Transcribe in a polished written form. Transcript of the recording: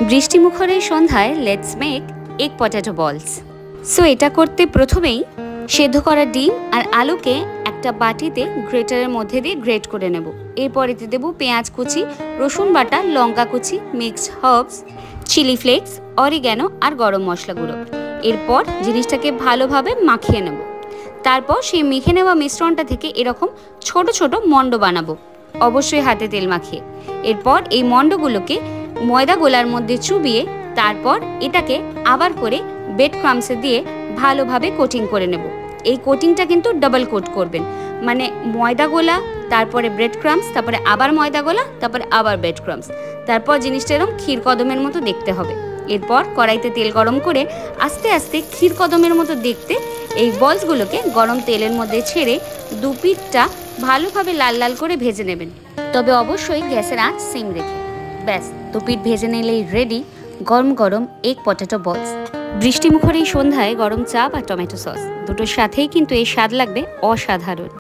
বৃষ্টিমুখর এই সন্ধ্যায় let's make egg potato বলস। সো এটা করতে প্রথমেই সেদ্ধ করা ডিম আর আলুকে একটা বাটিতে গ্রেটারের মধ্যে দিয়ে গ্রেট করে নেব। এরপরে দেবো পেঁয়াজ কুচি, রসুন বাটা, লঙ্কা কুচি, mixed herbs, chilli flakes, oregano আর গরম মশলা গুঁড়ো। এরপর জিনিসটাকে ভালোভাবে মাখিয়ে নেব। তারপর সেই মেখে নেওয়া মিশ্রণটা থেকে এরকম ছোট ছোট মণ্ড বানাবো, অবশ্যই হাতে তেল মাখিয়ে। এরপর এই মণ্ডগুলোকে ময়দা গোলার মধ্যে চুবিয়ে তারপর এটাকে আবার করে ব্রেড ক্রাম্বসে দিয়ে ভালোভাবে কোটিং করে নেব। এই কোটিংটা কিন্তু ডাবল কোট করবেন, মানে ময়দা গোলা, তারপরে ব্রেড ক্রাম্বস, তারপরে আবার ময়দা গোলা, তারপরে আবার ব্রেড ক্রাম্বস। তারপর জিনিসটা এরকম ক্ষীর কদমের মতো দেখতে হবে। এরপর কড়াইতে তেল গরম করে আস্তে আস্তে ক্ষীর কদমের মতো দেখতে এই বলসগুলোকে গরম তেলের মধ্যে ছেড়ে দু পিঠটা ভালোভাবে লাল লাল করে ভেজে নেবেন, তবে অবশ্যই গ্যাসের আঁচ সিম রেখে। ব্যাস, দু পিঠ ভেজে নিলেই রেডি গরম গরম এগ পটেটো বলস। বৃষ্টিমুখর এই সন্ধ্যায় গরম চা বা টমেটো সস দুটোর সাথেই কিন্তু এই স্বাদ লাগবে অসাধারণ।